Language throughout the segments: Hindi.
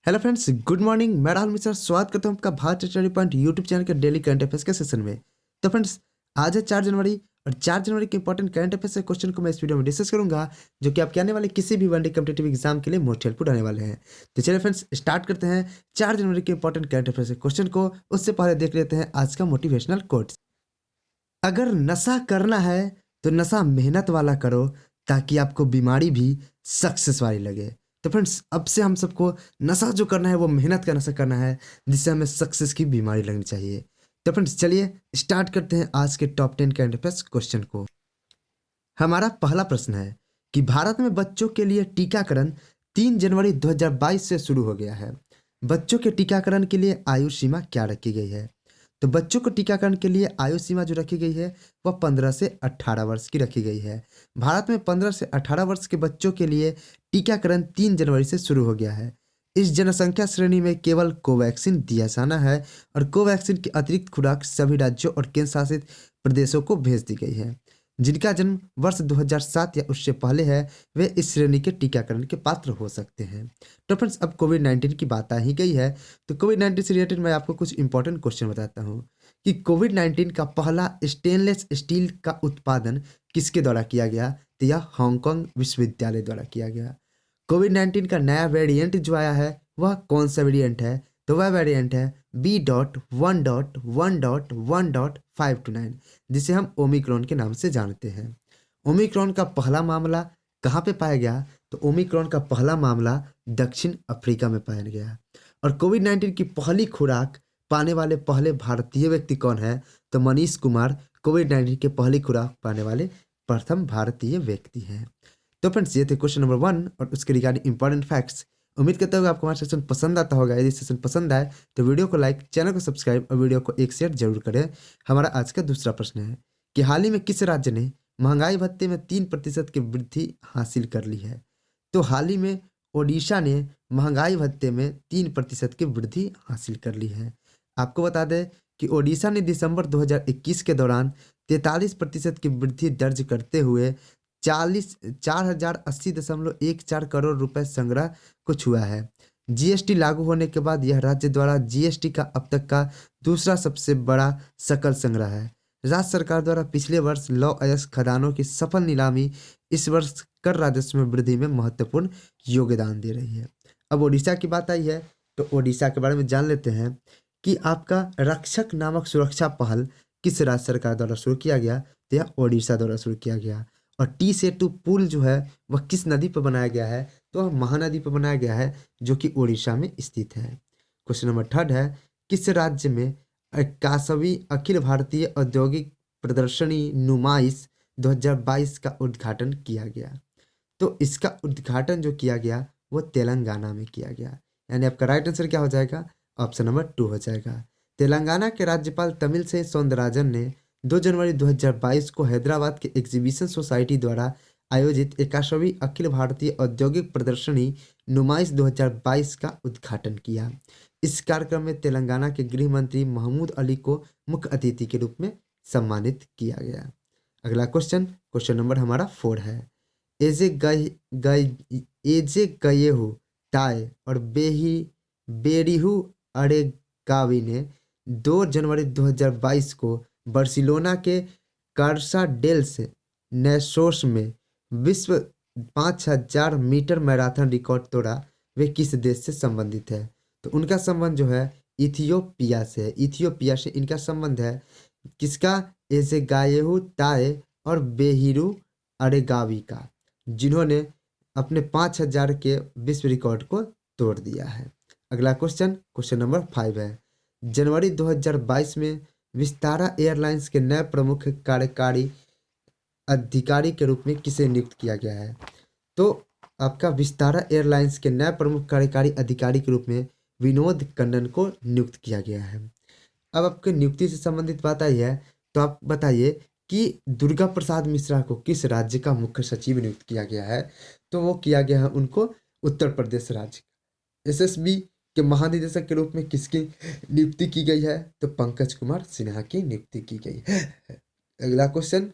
Hello friends, good morning. मैं राहुल मिश्रा स्वागत करता हूँ आपका Bharat study point YouTube channel के डेली करंट अफेयर्स के सेशन में। तो फ्रेंड्स, आज है 4 जनवरी और 4 जनवरी के इंपॉर्टेंट करंट अफेयर्स के क्वेश्चन को मैं इस वीडियो में डिस्कस करूंगा, जो कि आपके आने वाले किसी भी वनडे कॉम्पिटिटिव एग्जाम के लिए मोस्ट हेल्पफुल रहने वाले हैं। तो चलिए फ्रेंड्स, स्टार्ट करते हैं 4 जनवरी के इंपॉर्टेंट करंट अफेयर्स के क्वेश्चन को। उससे पहले देख लेते हैं आज का मोटिवेशनल कोट्स। अगर नशा करना है तो नशा मेहनत वाला करो, ताकि आपको बीमारी भी सक्सेस वाली लगे। तो फ्रेंड्स, अब से हम सबको नशा जो करना है वो मेहनत का नशा करना है, जिससे हमें सक्सेस की बीमारी लगनी चाहिए। तो फ्रेंड्स, चलिए स्टार्ट करते हैं आज के टॉप 10 करंट अफेयर्स क्वेश्चन को। हमारा पहला प्रश्न है कि भारत में बच्चों के लिए टीकाकरण 3 जनवरी 2022 से शुरू हो गया है। बच्चों के टीकाकरण के लिए आयु सीमा क्या रखी गई है? तो बच्चों को टीकाकरण के लिए आयु सीमा जो रखी गई है वह 15 से 18 वर्ष की रखी गई है। भारत में 15 से 18 वर्ष के बच्चों के लिए टीकाकरण 3 जनवरी से शुरू हो गया है। इस जनसंख्या श्रेणी में केवल कोवैक्सीन दिया जाना है और कोवैक्सीन की अतिरिक्त खुराक सभी राज्यों और केंद्र शासित प्रदेशों को भेज दी गई है। जिनका जन्म वर्ष 2007 या उससे पहले है, वे इस श्रेणी के टीकाकरण के पात्र हो सकते हैं। तो फ्रेंड्स, अब कोविड-19 की बात आ ही गई है, तो कोविड-19 से रिलेटेड मैं आपको कुछ इंपॉर्टेंट क्वेश्चन बताता हूँ कि कोविड-19 का पहला स्टेनलेस स्टील का उत्पादन किसके द्वारा किया गया? तो यह हांगकांग विश्वविद्यालय द्वारा किया गया। कोविड-19 का नया वेरिएंट जो आया है वह कौन सा वेरिएंट है? तो वह वेरिएंट है B.1.1.1.529, जिसे हम ओमिक्रॉन के नाम से जानते हैं। ओमिक्रॉन का पहला मामला कहाँ पे पाया गया? तो ओमिक्रॉन का पहला मामला दक्षिण अफ्रीका में पाया गया। और कोविड-19 की पहली खुराक पाने वाले पहले भारतीय व्यक्ति कौन है? तो मनीष कुमार कोविड-19 की पहली खुराक पाने वाले प्रथम भारतीय व्यक्ति हैं। तो फ्रेंड्स, ये थे क्वेश्चन नंबर 1 और उसके रिगार्डिंग इंपॉर्टेंट फैक्ट्स। उम्मीद करता हूँ आपको हमारा सेशन पसंद आता होगा। यदि सेशन पसंद आए तो वीडियो को लाइक, चैनल को सब्सक्राइब और वीडियो को एक शेयर जरूर करें। हमारा आज का दूसरा प्रश्न है कि हाल ही में किस राज्य ने महंगाई भत्ते में 3% की वृद्धि हासिल कर ली है? तो हाल ही में ओडिशा ने महंगाई भत्ते में 3% की वृद्धि हासिल कर ली है। आपको बता दें कि ओडिशा ने दिसंबर 2021 के दौरान 43% की वृद्धि दर्ज करते हुए 4,080.14 करोड़ रुपए संग्रह को छुआ है। जीएसटी लागू होने के बाद यह राज्य द्वारा जीएसटी का अब तक का दूसरा सबसे बड़ा सकल संग्रह है। राज्य सरकार द्वारा पिछले वर्ष लौह अयस्क खदानों की सफल नीलामी इस वर्ष कर राजस्व में वृद्धि में महत्वपूर्ण योगदान दे रही है। अब ओडिशा की बात आई है, तो ओडिशा के बारे में जान लेते हैं कि आपका रक्षक नामक सुरक्षा पहल किस राज्य सरकार द्वारा शुरू किया गया? तो यह ओडिशा द्वारा शुरू किया गया। और टी सेतु पुल जो है वह किस नदी पर बनाया गया है? तो वह महानदी पर बनाया गया है, जो कि उड़ीसा में स्थित है। क्वेश्चन नंबर 3 है, किस राज्य में 81वीं अखिल भारतीय औद्योगिक प्रदर्शनी नुमाइश 2022 का उद्घाटन किया गया? तो इसका उद्घाटन जो किया गया वो तेलंगाना में किया गया। यानी आपका राइट आंसर क्या हो जाएगा? ऑप्शन नंबर 2 हो जाएगा। तेलंगाना के राज्यपाल तमिलसाई सौंदरराजन ने 2 जनवरी 2022 को हैदराबाद के एग्जीबिशन सोसाइटी द्वारा आयोजित 81वीं अखिल भारतीय औद्योगिक प्रदर्शनी नुमाइश 2022 का उद्घाटन किया। इस कार्यक्रम में तेलंगाना के गृह मंत्री महमूद अली को मुख्य अतिथि के रूप में सम्मानित किया गया। अगला क्वेश्चन, क्वेश्चन नंबर हमारा 4 है। एजे गय गय एजे गयेहू ताय और बेरिहू अरेगावी ने 2 जनवरी 2022 को बार्सिलोना के कार्सा डेल्स नेसोस में विश्व 5000 मीटर मैराथन रिकॉर्ड तोड़ा। वे किस देश से संबंधित है? तो उनका संबंध जो है इथियोपिया से है। इथियोपिया से इनका संबंध है। किसका? एजेगायेहू ताय और बेहिरू अरेगावी का, जिन्होंने अपने 5000 के विश्व रिकॉर्ड को तोड़ दिया है। अगला क्वेश्चन, क्वेश्चन नंबर 5 है। जनवरी 2022 में विस्तारा एयरलाइंस के नए प्रमुख कार्यकारी अधिकारी के रूप में किसे नियुक्त किया गया है? तो आपका विस्तारा एयरलाइंस के नए प्रमुख कार्यकारी अधिकारी के रूप में विनोद कन्नन को नियुक्त किया गया है। अब आपके नियुक्ति से संबंधित बात आई है, तो आप बताइए कि दुर्गा प्रसाद मिश्रा को किस राज्य का मुख्य सचिव नियुक्त किया गया है? तो वो किया गया है उनको उत्तर प्रदेश राज्य का। एसएसबी के महानिदेशक के रूप में किसकी नियुक्ति की गई है? तो पंकज कुमार सिन्हा की नियुक्ति की गई है। अगला क्वेश्चन,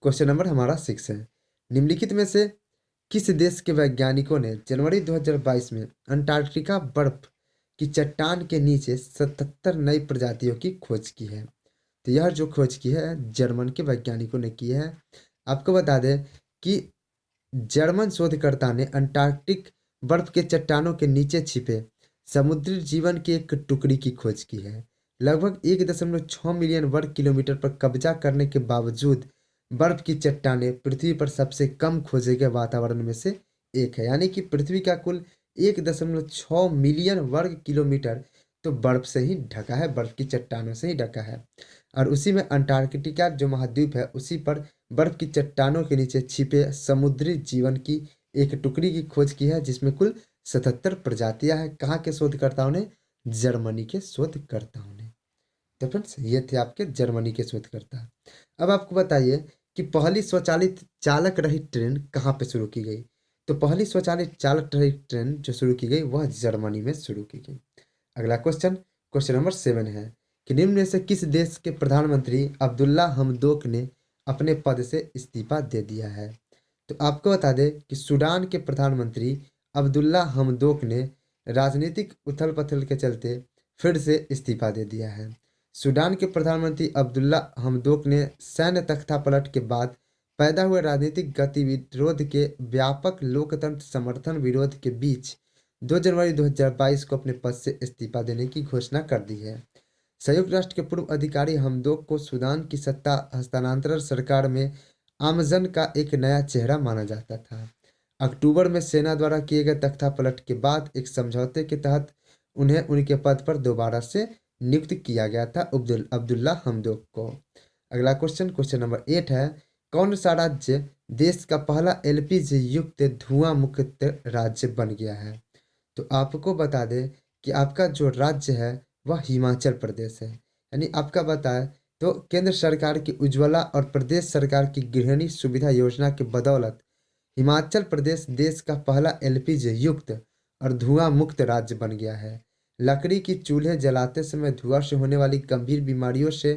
क्वेश्चन नंबर हमारा 6 है। निम्नलिखित में से किस देश के वैज्ञानिकों ने जनवरी 2022 में अंटार्कटिका बर्फ की चट्टान के नीचे 77 नई प्रजातियों की खोज की है? तो यह जो खोज की है जर्मन के वैज्ञानिकों ने की है। आपको बता दें कि जर्मन शोधकर्ता ने अंटार्कटिक बर्फ के चट्टानों के नीचे छिपे समुद्री जीवन की एक टुकड़ी की खोज की है। लगभग 1.6 मिलियन वर्ग किलोमीटर पर कब्जा करने के बावजूद बर्फ की चट्टानें पृथ्वी पर सबसे कम खोजे गए वातावरण में से एक है। यानी कि पृथ्वी का कुल 1.6 मिलियन वर्ग किलोमीटर तो बर्फ से ही ढका है, बर्फ की चट्टानों से ही ढका है। और उसी में अंटार्कटिका जो महाद्वीप है उसी पर बर्फ की चट्टानों के नीचे छिपे समुद्री जीवन की एक टुकड़ी की खोज की है, जिसमें कुल 77 प्रजातियां हैं। कहाँ के शोधकर्ताओं ने? जर्मनी के शोधकर्ताओं ने। तो फ्रेंड्स ये थे आपके जर्मनी के शोधकर्ता। अब आपको बताइए कि पहली स्वचालित चालक रहित ट्रेन कहाँ पे शुरू की गई? तो पहली स्वचालित चालक रहित ट्रेन जो शुरू की गई वह जर्मनी में शुरू की गई। अगला क्वेश्चन, क्वेश्चन नंबर 7 है कि निम्न में से किस देश के प्रधानमंत्री अब्दुल्ला हमदोक ने अपने पद से इस्तीफा दे दिया है? तो आपको बता दें कि सूडान के प्रधानमंत्री अब्दुल्ला हमदोक ने राजनीतिक उथल पुथल के चलते फिर से इस्तीफा दे दिया है। सूडान के प्रधानमंत्री अब्दुल्ला हमदोक ने सैन्य तख्तापलट के बाद पैदा हुए राजनीतिक गतिविरोध के व्यापक लोकतंत्र समर्थन विरोध के बीच 2 जनवरी 2022 को अपने पद से इस्तीफा देने की घोषणा कर दी है। संयुक्त राष्ट्र के पूर्व अधिकारी हमदोक को सूडान की सत्ता हस्तांतरण सरकार में आमजन का एक नया चेहरा माना जाता था। अक्टूबर में सेना द्वारा किए गए तख्तापलट के बाद एक समझौते के तहत उन्हें उनके पद पर दोबारा से नियुक्त किया गया था अब्दुल्ला हमदोक को। अगला क्वेश्चन, क्वेश्चन नंबर 8 है कौन सा राज्य देश का पहला एलपीजी युक्त धुआं मुक्त राज्य बन गया है? तो आपको बता दें कि आपका जो राज्य है वह हिमाचल प्रदेश है। यानी आपका बताए तो केंद्र सरकार की उज्ज्वला और प्रदेश सरकार की गृहिणी सुविधा योजना के बदौलत हिमाचल प्रदेश देश का पहला एलपीजी युक्त और धुआं मुक्त राज्य बन गया है। लकड़ी की चूल्हे जलाते समय धुआं से होने वाली गंभीर बीमारियों से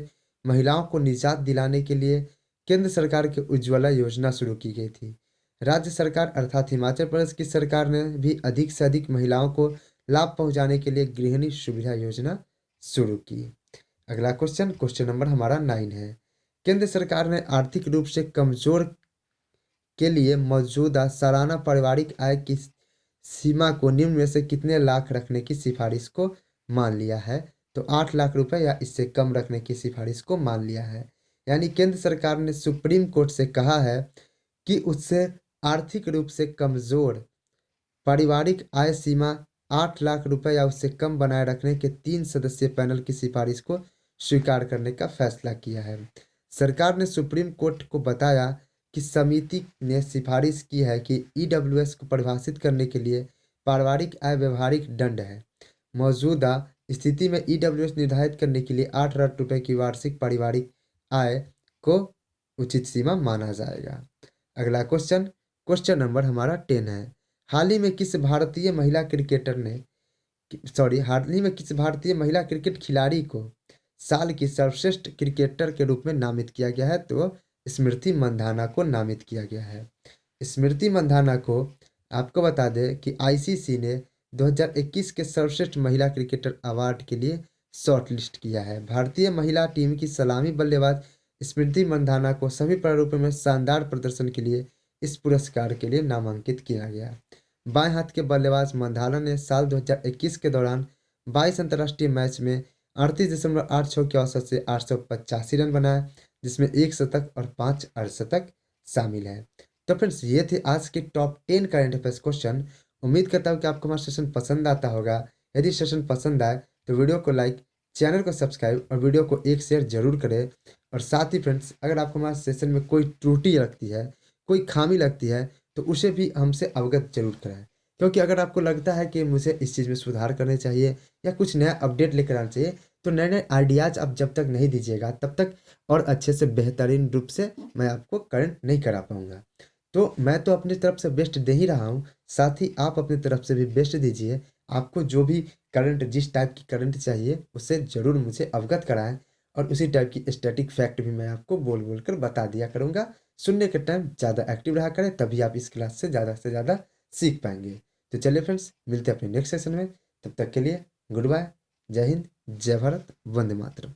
महिलाओं को निजात दिलाने के लिए केंद्र सरकार की उज्ज्वला योजना शुरू की गई थी। राज्य सरकार अर्थात हिमाचल प्रदेश की सरकार ने भी अधिक से अधिक महिलाओं को लाभ पहुंचाने के लिए गृहिणी सुविधा योजना शुरू की। अगला क्वेश्चन, क्वेश्चन नंबर हमारा 9 है केंद्र सरकार ने आर्थिक रूप से कमजोर के लिए मौजूदा सालाना पारिवारिक आय की सीमा को निम्न में से कितने लाख रखने की सिफारिश को मान लिया है? तो 8 लाख रुपए या इससे कम रखने की सिफारिश को मान लिया है। यानी केंद्र सरकार ने सुप्रीम कोर्ट से कहा है कि उससे आर्थिक रूप से कमजोर पारिवारिक आय सीमा 8 लाख रुपए या उससे कम बनाए रखने के 3 सदस्यीय पैनल की सिफारिश को स्वीकार करने का फैसला किया है। सरकार ने सुप्रीम कोर्ट को बताया कि समिति ने सिफारिश की है कि ईडब्ल्यूएस को परिभाषित करने के लिए पारिवारिक आय व्यवहारिक दंड है। मौजूदा स्थिति में ईडब्ल्यूएस निर्धारित करने के लिए 8 लाख रुपए की वार्षिक पारिवारिक आय को उचित सीमा माना जाएगा। अगला क्वेश्चन, क्वेश्चन नंबर हमारा 10 है हाल ही में किस भारतीय महिला महिला क्रिकेट खिलाड़ी को साल की सर्वश्रेष्ठ क्रिकेटर के रूप में नामित किया गया है? तो स्मृति मंधाना को नामित किया गया है। स्मृति मंधाना को आपको बता दें कि आईसीसी ने 2021 के सर्वश्रेष्ठ महिला क्रिकेटर अवार्ड के लिए शॉर्टलिस्ट किया है। भारतीय महिला टीम की सलामी बल्लेबाज स्मृति मंधाना को सभी प्रारूपों में शानदार प्रदर्शन के लिए इस पुरस्कार के लिए नामांकित किया गया। बाएं हाथ के बल्लेबाज मंधाना ने साल 2021 के दौरान 22 अंतर्राष्ट्रीय मैच में 38.86 के औसत से 885 रन बनाए, जिसमें 1 शतक और 5 अर्धशतक शामिल है। तो फ्रेंड्स ये थे आज के टॉप 10 करंट अफेयर्स क्वेश्चन। उम्मीद करता हूँ कि आपको हमारा सेशन पसंद आता होगा। यदि सेशन पसंद आए तो वीडियो को लाइक, चैनल को सब्सक्राइब और वीडियो को एक शेयर जरूर करें। और साथ ही फ्रेंड्स अगर आपको हमारे सेशन में कोई त्रुटि लगती है, कोई खामी लगती है तो उसे भी हमसे अवगत जरूर कराएं। क्योंकि अगर आपको लगता है कि मुझे इस चीज़ में सुधार करने चाहिए या कुछ नया अपडेट लेकर आना चाहिए तो नए नए आइडियाज़ आप जब तक नहीं दीजिएगा तब तक और अच्छे से बेहतरीन रूप से मैं आपको करंट नहीं करा पाऊँगा। तो मैं तो अपनी तरफ से बेस्ट दे ही रहा हूँ, साथ ही आप अपनी तरफ से भी बेस्ट दीजिए। आपको जो भी करंट जिस टाइप की करंट चाहिए उससे ज़रूर मुझे अवगत कराएं और उसी टाइप की स्टैटिक फैक्ट भी मैं आपको बोल बोल कर बता दिया करूँगा। सुनने के टाइम ज़्यादा एक्टिव रहा करें, तभी आप इस क्लास से ज़्यादा सीख पाएंगे। तो चलिए फ्रेंड्स, मिलते हैं अपने नेक्स्ट सेशन में। तब तक के लिए गुड बाय, जय हिंद, जय भारत, वंदे मातरम।